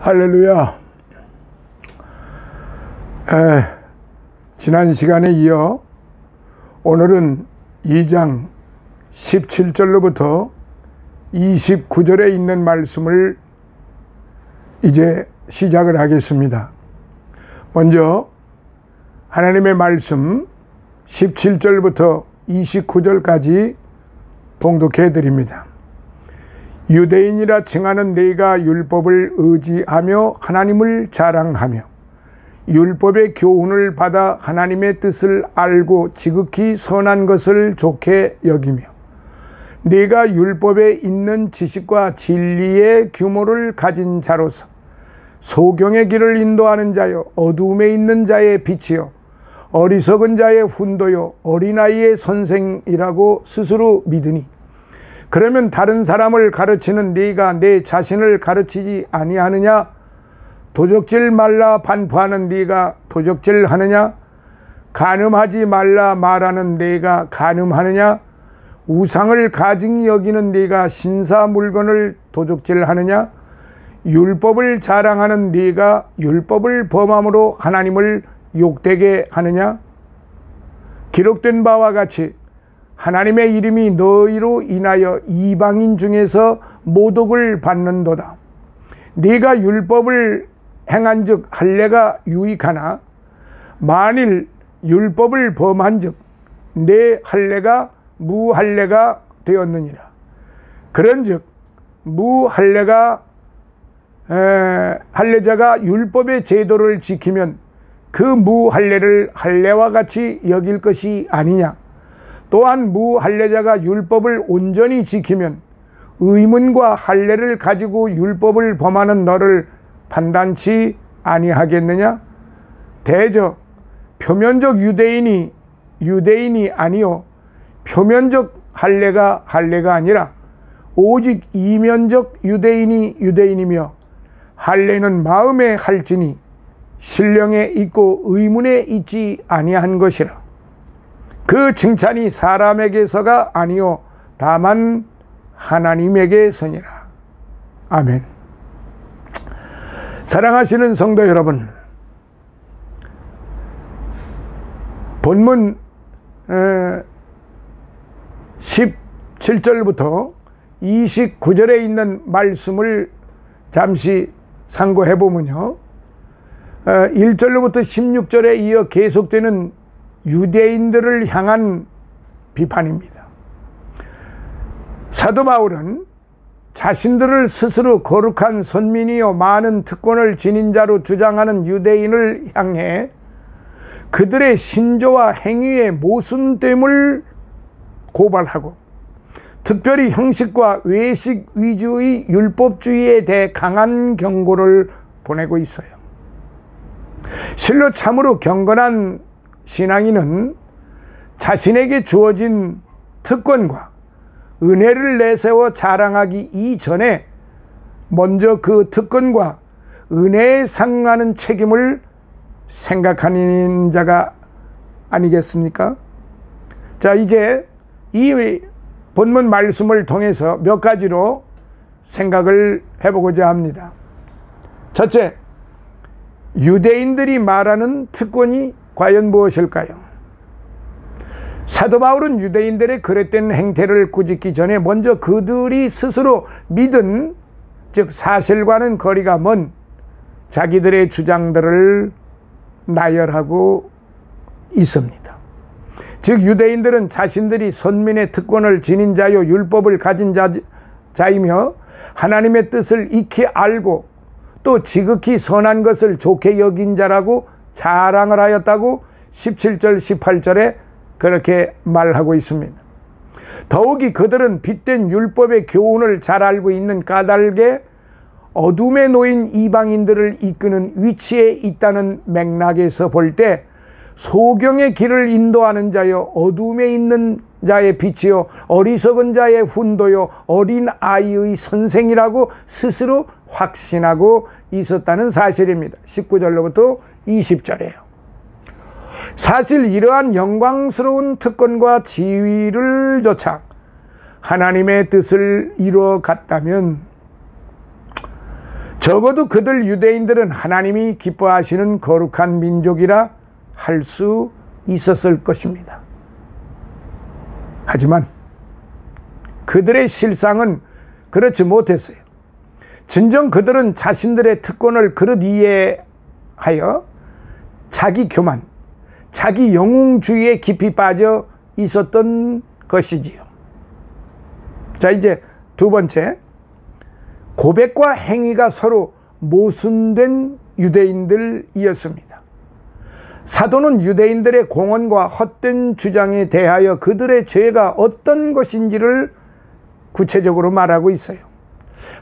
할렐루야. 지난 시간에 이어 오늘은 2장 17절로부터 29절에 있는 말씀을 이제 시작을 하겠습니다. 먼저 하나님의 말씀 17절부터 29절까지 봉독해 드립니다. 유대인이라 칭하는 네가 율법을 의지하며 하나님을 자랑하며 율법의 교훈을 받아 하나님의 뜻을 알고 지극히 선한 것을 좋게 여기며 네가 율법에 있는 지식과 진리의 규모를 가진 자로서 소경의 길을 인도하는 자요 어두움에 있는 자의 빛이요 어리석은 자의 훈도요 어린아이의 선생이라고 스스로 믿으니 그러면 다른 사람을 가르치는 네가 내 자신을 가르치지 아니하느냐? 도적질 말라 반포하는 네가 도적질 하느냐? 간음하지 말라 말하는 네가 간음하느냐? 우상을 가증히 여기는 네가 신사 물건을 도적질 하느냐? 율법을 자랑하는 네가 율법을 범함으로 하나님을 욕되게 하느냐? 기록된 바와 같이 하나님의 이름이 너희로 인하여 이방인 중에서 모독을 받는도다. 네가 율법을 행한즉 할례가 유익하나 만일 율법을 범한즉 내 할례가 무할례가 되었느니라. 그런즉 무할례가 할례자가 율법의 제도를 지키면 그 무할례를 할례와 같이 여길 것이 아니냐. 또한 무할례자가 율법을 온전히 지키면 의문과 할례를 가지고 율법을 범하는 너를 판단치 아니하겠느냐? 대저 표면적 유대인이 아니요 표면적 할례가 아니라 오직 이면적 유대인이 유대인이며 할례는 마음에 할지니 신령에 있고 의문에 있지 아니한 것이라. 그 칭찬이 사람에게서가 아니요 다만 하나님에게서니라. 아멘. 사랑하시는 성도 여러분, 본문 17절부터 29절에 있는 말씀을 잠시 상고해 보면요, 1절로부터 16절에 이어 계속되는 유대인들을 향한 비판입니다. 사도 바울은 자신들을 스스로 거룩한 선민이요 많은 특권을 지닌 자로 주장하는 유대인을 향해 그들의 신조와 행위의 모순됨을 고발하고 특별히 형식과 외식 위주의 율법주의에 대해 강한 경고를 보내고 있어요. 실로 참으로 경건한 신앙인은 자신에게 주어진 특권과 은혜를 내세워 자랑하기 이전에 먼저 그 특권과 은혜에 상응하는 책임을 생각하는 자가 아니겠습니까? 자, 이제 이 본문 말씀을 통해서 몇 가지로 생각을 해보고자 합니다. 첫째, 유대인들이 말하는 특권이 과연 무엇일까요? 사도 바울은 유대인들의 그릇된 행태를 꾸짖기 전에 먼저 그들이 스스로 믿은, 즉 사실과는 거리가 먼 자기들의 주장들을 나열하고 있습니다. 즉 유대인들은 자신들이 선민의 특권을 지닌 자요 율법을 가진 자이며 하나님의 뜻을 익히 알고 또 지극히 선한 것을 좋게 여긴 자라고 자랑을 하였다고 17절 18절에 그렇게 말하고 있습니다. 더욱이 그들은 빗된 율법의 교훈을 잘 알고 있는 까닭에 어둠에 놓인 이방인들을 이끄는 위치에 있다는 맥락에서 볼 때 소경의 길을 인도하는 자요 어둠에 있는 자의 빛이요 어리석은 자의 훈도요 어린 아이의 선생이라고 스스로 확신하고 있었다는 사실입니다. 19절로부터 20절이에요. 사실 이러한 영광스러운 특권과 지위를 조차 하나님의 뜻을 이루어 갔다면 적어도 그들 유대인들은 하나님이 기뻐하시는 거룩한 민족이라 할 수 있었을 것입니다. 하지만 그들의 실상은 그렇지 못했어요. 진정 그들은 자신들의 특권을 그릇 이해하여 자기 교만, 자기 영웅주의에 깊이 빠져 있었던 것이지요. 자, 이제 두 번째, 고백과 행위가 서로 모순된 유대인들이었습니다. 사도는 유대인들의 공언과 헛된 주장에 대하여 그들의 죄가 어떤 것인지를 구체적으로 말하고 있어요.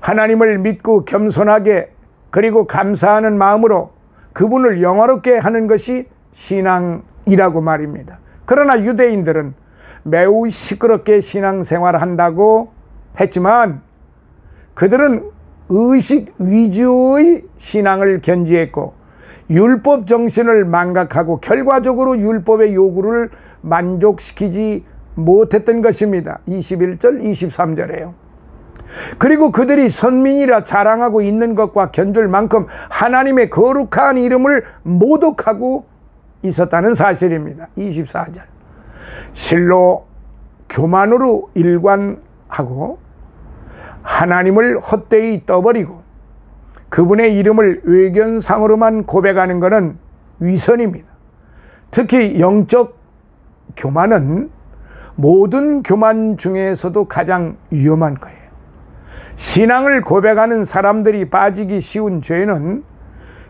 하나님을 믿고 겸손하게 그리고 감사하는 마음으로 그분을 영화롭게 하는 것이 신앙이라고 말입니다. 그러나 유대인들은 매우 시끄럽게 신앙생활을 한다고 했지만 그들은 의식 위주의 신앙을 견지했고 율법 정신을 망각하고 결과적으로 율법의 요구를 만족시키지 못했던 것입니다. 21절 23절에요. 그리고 그들이 선민이라 자랑하고 있는 것과 견줄 만큼 하나님의 거룩한 이름을 모독하고 있었다는 사실입니다. 24절. 실로 교만으로 일관하고 하나님을 헛되이 떠버리고 그분의 이름을 외견상으로만 고백하는 것은 위선입니다. 특히 영적 교만은 모든 교만 중에서도 가장 위험한 거예요. 신앙을 고백하는 사람들이 빠지기 쉬운 죄는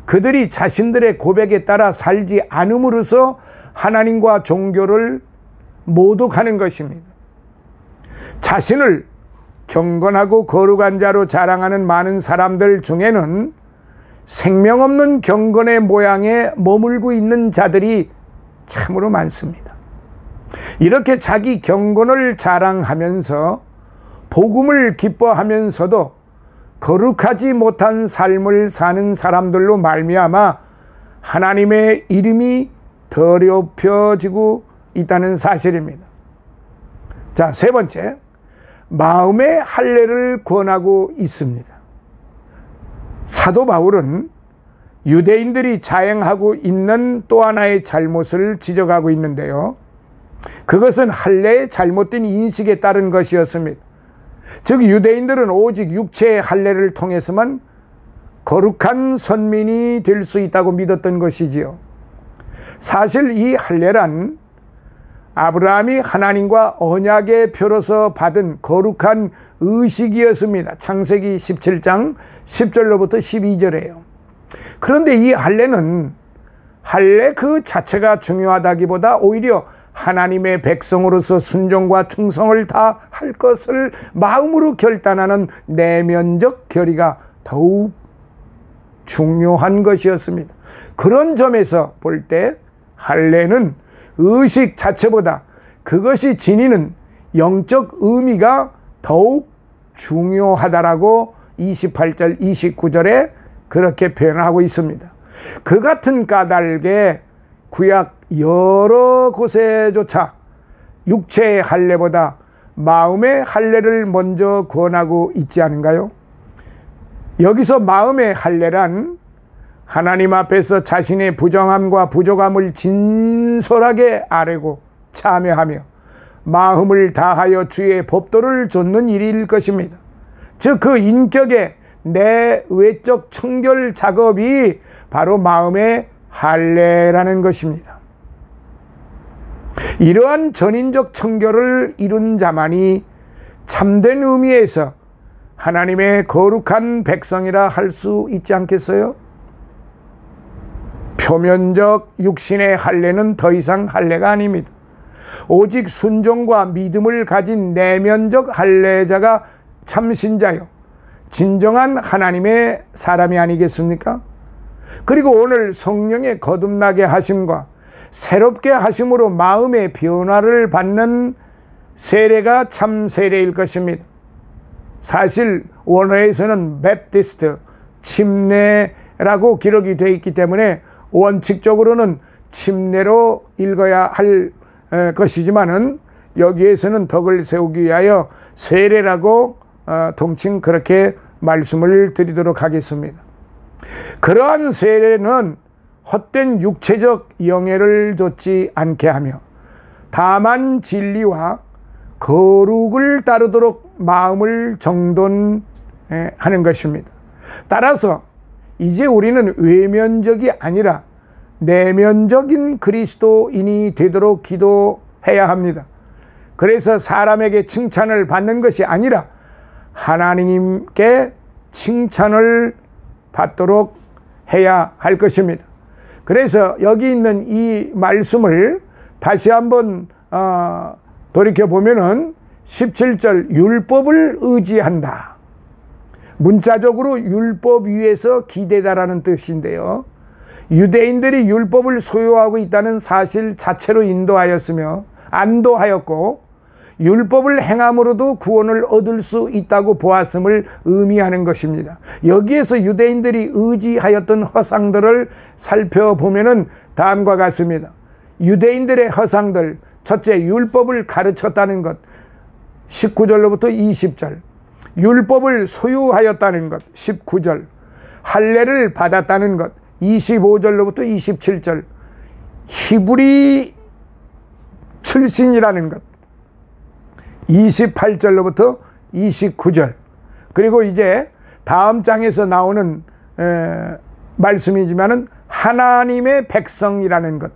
그들이 자신들의 고백에 따라 살지 않음으로써 하나님과 종교를 모독하는 것입니다. 자신을 경건하고 거룩한 자로 자랑하는 많은 사람들 중에는 생명 없는 경건의 모양에 머물고 있는 자들이 참으로 많습니다. 이렇게 자기 경건을 자랑하면서 복음을 기뻐하면서도 거룩하지 못한 삶을 사는 사람들로 말미암아 하나님의 이름이 더럽혀지고 있다는 사실입니다. 자, 세 번째, 마음의 할례를 권하고 있습니다. 사도 바울은 유대인들이 자행하고 있는 또 하나의 잘못을 지적하고 있는데요. 그것은 할례의 잘못된 인식에 따른 것이었습니다. 즉 유대인들은 오직 육체의 할례를 통해서만 거룩한 선민이 될 수 있다고 믿었던 것이지요. 사실 이 할례란 아브라함이 하나님과 언약의 표로서 받은 거룩한 의식이었습니다. 창세기 17장 10절로부터 12절이에요. 그런데 이 할례는 할례 그 자체가 중요하다기보다 오히려 하나님의 백성으로서 순종과 충성을 다할 것을 마음으로 결단하는 내면적 결의가 더욱 중요한 것이었습니다. 그런 점에서 볼 때 할례는 의식 자체보다 그것이 지니는 영적 의미가 더욱 중요하다라고 28절 29절에 그렇게 표현하고 있습니다. 그 같은 까닭에 구약 여러 곳에조차 육체의 할례보다 마음의 할례를 먼저 권하고 있지 않은가요? 여기서 마음의 할례란 하나님 앞에서 자신의 부정함과 부족함을 진솔하게 아뢰고 참여하며 마음을 다하여 주의 법도를 좇는 일일 것입니다. 즉 그 인격의 내외적 청결 작업이 바로 마음의 할례라는 것입니다. 이러한 전인적 청결을 이룬 자만이 참된 의미에서 하나님의 거룩한 백성이라 할 수 있지 않겠어요? 표면적 육신의 할례는 더 이상 할례가 아닙니다. 오직 순종과 믿음을 가진 내면적 할례자가 참신자요 진정한 하나님의 사람이 아니겠습니까? 그리고 오늘 성령의 거듭나게 하심과 새롭게 하심으로 마음의 변화를 받는 세례가 참 세례일 것입니다. 사실 원어에서는 베프티스트, 침례라고 기록이 되어 있기 때문에 원칙적으로는 침례로 읽어야 할 것이지만은 여기에서는 덕을 세우기 위하여 세례라고 통칭 그렇게 말씀을 드리도록 하겠습니다. 그러한 세례는 헛된 육체적 영예를 좇지 않게 하며 다만 진리와 거룩을 따르도록 마음을 정돈하는 것입니다. 따라서 이제 우리는 외면적이 아니라 내면적인 그리스도인이 되도록 기도해야 합니다. 그래서 사람에게 칭찬을 받는 것이 아니라 하나님께 칭찬을 받도록 해야 할 것입니다. 그래서 여기 있는 이 말씀을 다시 한번 돌이켜보면은 17절 율법을 의지한다. 문자적으로 율법 위에서 기대다라는 뜻인데요. 유대인들이 율법을 소유하고 있다는 사실 자체로 안도하였고 율법을 행함으로도 구원을 얻을 수 있다고 보았음을 의미하는 것입니다. 여기에서 유대인들이 의지하였던 허상들을 살펴보면은 다음과 같습니다. 유대인들의 허상들, 첫째 율법을 가르쳤다는 것 19절로부터 20절, 율법을 소유하였다는 것 19절, 할례를 받았다는 것 25절로부터 27절, 히브리 출신이라는 것 28절로부터 29절, 그리고 이제 다음 장에서 나오는 말씀이지만은 하나님의 백성이라는 것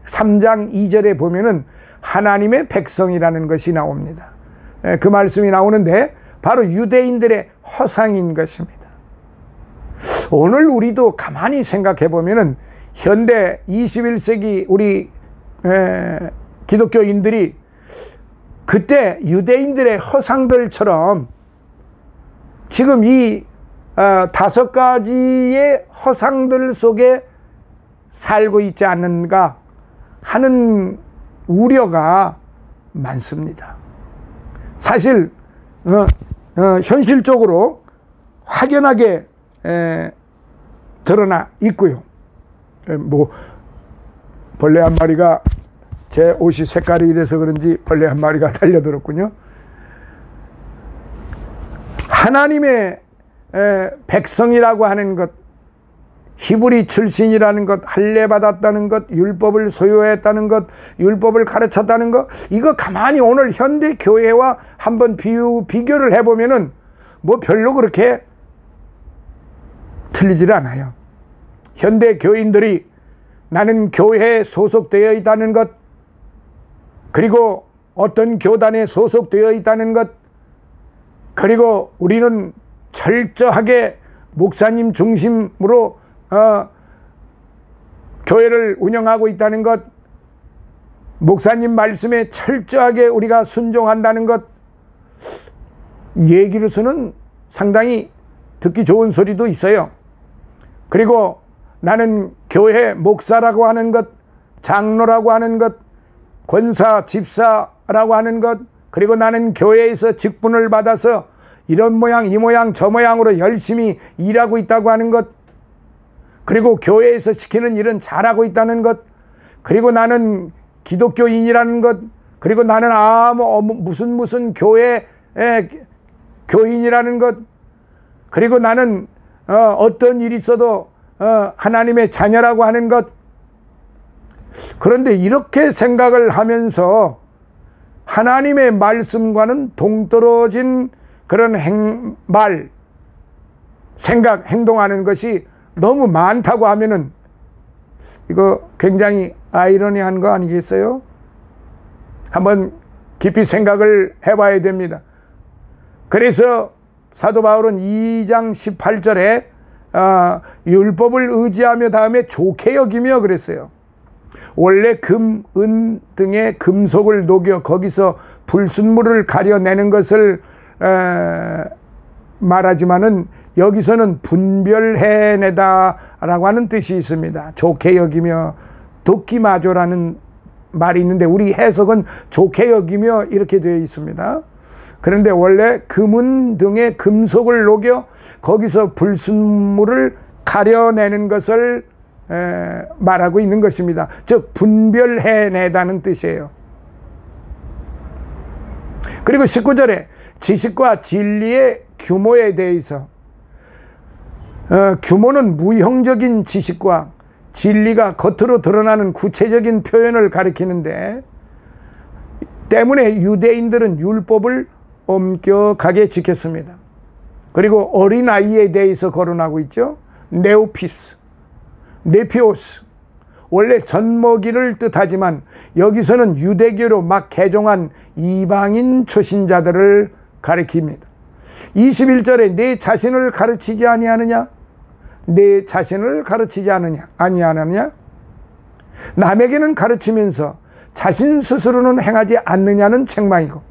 3장 2절에 보면은 하나님의 백성이라는 것이 나옵니다. 그 말씀이 나오는데 바로 유대인들의 허상인 것입니다. 오늘 우리도 가만히 생각해 보면은 현대 21세기 우리 기독교인들이 그때 유대인들의 허상들처럼 지금 이 5가지의 허상들 속에 살고 있지 않는가 하는 우려가 많습니다. 사실 현실적으로 확연하게 드러나 있고요. 뭐 벌레 한 마리가, 제 옷이 색깔이 이래서 그런지 벌레 한 마리가 달려들었군요. 하나님의 백성이라고 하는 것, 히브리 출신이라는 것, 할례 받았다는 것, 율법을 소유했다는 것, 율법을 가르쳤다는 것, 이거 가만히 오늘 현대 교회와 한번 비교를 해보면은 뭐 별로 그렇게 틀리질 않아요. 현대 교인들이 나는 교회에 소속되어 있다는 것, 그리고 어떤 교단에 소속되어 있다는 것, 그리고 우리는 철저하게 목사님 중심으로 교회를 운영하고 있다는 것, 목사님 말씀에 철저하게 우리가 순종한다는 것, 얘기로서는 상당히 듣기 좋은 소리도 있어요. 그리고 나는 교회 목사라고 하는 것, 장로라고 하는 것, 권사, 집사라고 하는 것, 그리고 나는 교회에서 직분을 받아서 이런 모양 이 모양 저 모양으로 열심히 일하고 있다고 하는 것, 그리고 교회에서 시키는 일은 잘하고 있다는 것, 그리고 나는 기독교인이라는 것, 그리고 나는 무슨 교회의 교인이라는 것, 그리고 나는 어떤 일이 있어도 하나님의 자녀라고 하는 것. 그런데 이렇게 생각을 하면서 하나님의 말씀과는 동떨어진 그런 생각, 행동하는 것이 너무 많다고 하면은 이거 굉장히 아이러니한 거 아니겠어요? 한번 깊이 생각을 해봐야 됩니다. 그래서 사도 바울은 2장 18절에 율법을 의지하며 다음에 좋게 여기며 그랬어요. 원래 금, 은 등의 금속을 녹여 거기서 불순물을 가려내는 것을 말하지만은 여기서는 분별해내다라고 하는 뜻이 있습니다. 좋게 여기며 도키마조라는 말이 있는데 우리 해석은 좋게 여기며 이렇게 되어 있습니다. 그런데 원래 금은 등의 금속을 녹여 거기서 불순물을 가려내는 것을 말하고 있는 것입니다. 즉 분별해내다는 뜻이에요. 그리고 19절에 지식과 진리의 규모에 대해서 규모는 무형적인 지식과 진리가 겉으로 드러나는 구체적인 표현을 가리키는데, 때문에 유대인들은 율법을 엄격하게 지켰습니다. 그리고 어린아이에 대해서 거론하고 있죠. 네오피스, 네피오스, 원래 젖먹이를 뜻하지만 여기서는 유대교로 막 개종한 이방인 초신자들을 가리킵니다. 21절에 내 자신을 가르치지 아니하느냐? 내 자신을 가르치지 아니하느냐? 남에게는 가르치면서 자신 스스로는 행하지 않느냐는 책망이고,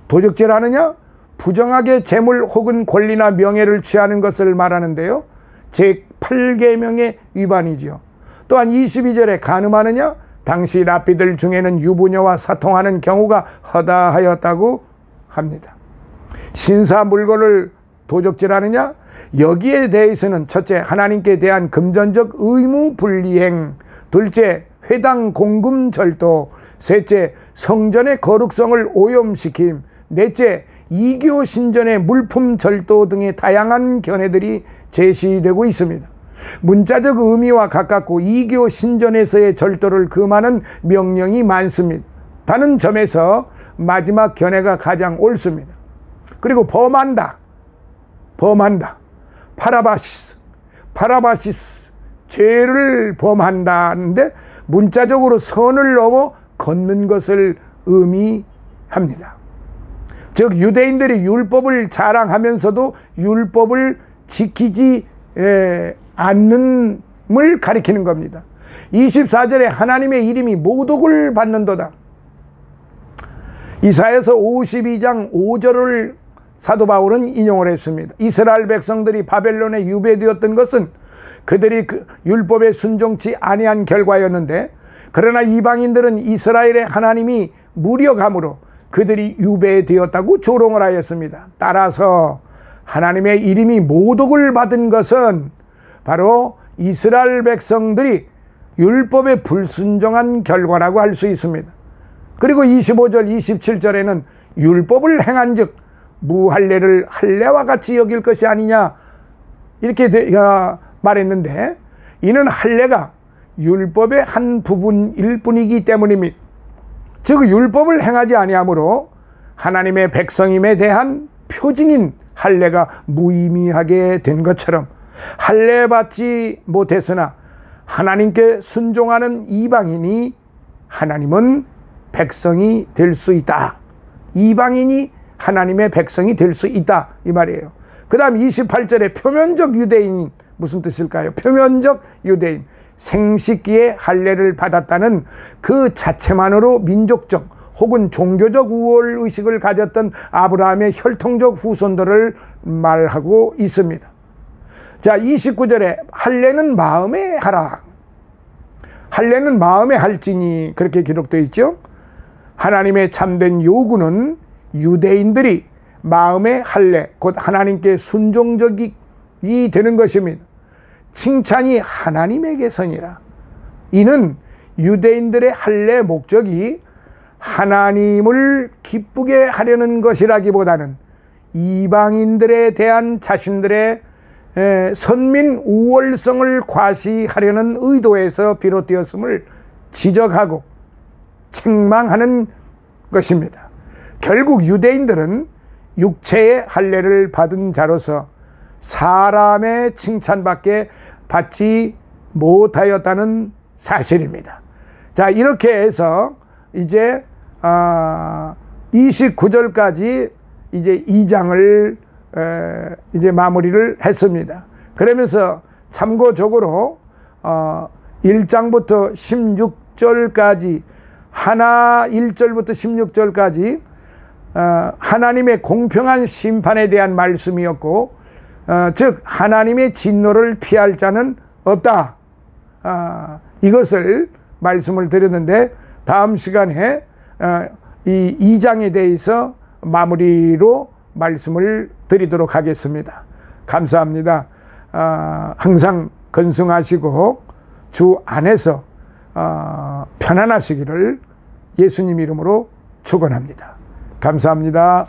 도적질하느냐? 부정하게 재물 혹은 권리나 명예를 취하는 것을 말하는데요, 제8계명의 위반이지요. 또한 22절에 간음하느냐? 당시 랍비들 중에는 유부녀와 사통하는 경우가 허다하였다고 합니다. 신사 물건을 도적질하느냐? 여기에 대해서는 첫째, 하나님께 대한 금전적 의무 불이행, 둘째, 회당 공금 절도, 셋째, 성전의 거룩성을 오염시킴, 넷째, 이교 신전의 물품 절도 등의 다양한 견해들이 제시되고 있습니다. 문자적 의미와 가깝고 이교 신전에서의 절도를 금하는 명령이 많습니다. 다른 점에서 마지막 견해가 가장 옳습니다. 그리고 범한다, 파라바시스, 죄를 범한다는데 문자적으로 선을 넘어 걷는 것을 의미합니다. 즉 유대인들이 율법을 자랑하면서도 율법을 지키지 않는을 가리키는 겁니다. 24절에 하나님의 이름이 모독을 받는도다. 이사야서 52장 5절을 사도 바울은 인용을 했습니다. 이스라엘 백성들이 바벨론에 유배되었던 것은 그들이 그 율법에 순종치 아니한 결과였는데, 그러나 이방인들은 이스라엘의 하나님이 무력함으로 그들이 유배되었다고 조롱을 하였습니다. 따라서 하나님의 이름이 모독을 받은 것은 바로 이스라엘 백성들이 율법에 불순종한 결과라고 할 수 있습니다. 그리고 25절 27절에는 율법을 행한 즉 무할례를 할례와 같이 여길 것이 아니냐 이렇게 말했는데, 이는 할례가 율법의 한 부분일 뿐이기 때문입니다. 즉 율법을 행하지 아니하므로 하나님의 백성임에 대한 표징인 할례가 무의미하게 된 것처럼, 할례 받지 못했으나 하나님께 순종하는 이방인이 하나님은 백성이 될 수 있다. 이방인이 하나님의 백성이 될 수 있다 이 말이에요. 그 다음 28절에 표면적 유대인, 무슨 뜻일까요? 표면적 유대인, 생식기에 할례를 받았다는 그 자체만으로 민족적 혹은 종교적 우월의식을 가졌던 아브라함의 혈통적 후손들을 말하고 있습니다. 자, 29절에 할례는 마음에 하라. 할례는 마음에 할지니 그렇게 기록되어 있죠. 하나님의 참된 요구는 유대인들이 마음의 할례, 곧 하나님께 순종적이 되는 것입니다. 칭찬이 하나님에게서니라. 이는 유대인들의 할례 목적이 하나님을 기쁘게 하려는 것이라기보다는 이방인들에 대한 자신들의 선민 우월성을 과시하려는 의도에서 비롯되었음을 지적하고 책망하는 것입니다. 결국 유대인들은 육체의 할례를 받은 자로서 사람의 칭찬밖에 받지 못하였다는 사실입니다. 자, 이렇게 해서 이제 29절까지 이제 2장을 이제 마무리를 했습니다. 그러면서 참고적으로 1장부터 16절까지 1절부터 16절까지 하나님의 공평한 심판에 대한 말씀이었고, 즉 하나님의 진노를 피할 자는 없다, 이것을 말씀을 드렸는데, 다음 시간에 이 2장에 대해서 마무리로 말씀을 드리도록 하겠습니다. 감사합니다. 항상 건승하시고 주 안에서 편안하시기를 예수님 이름으로 축원합니다. 감사합니다.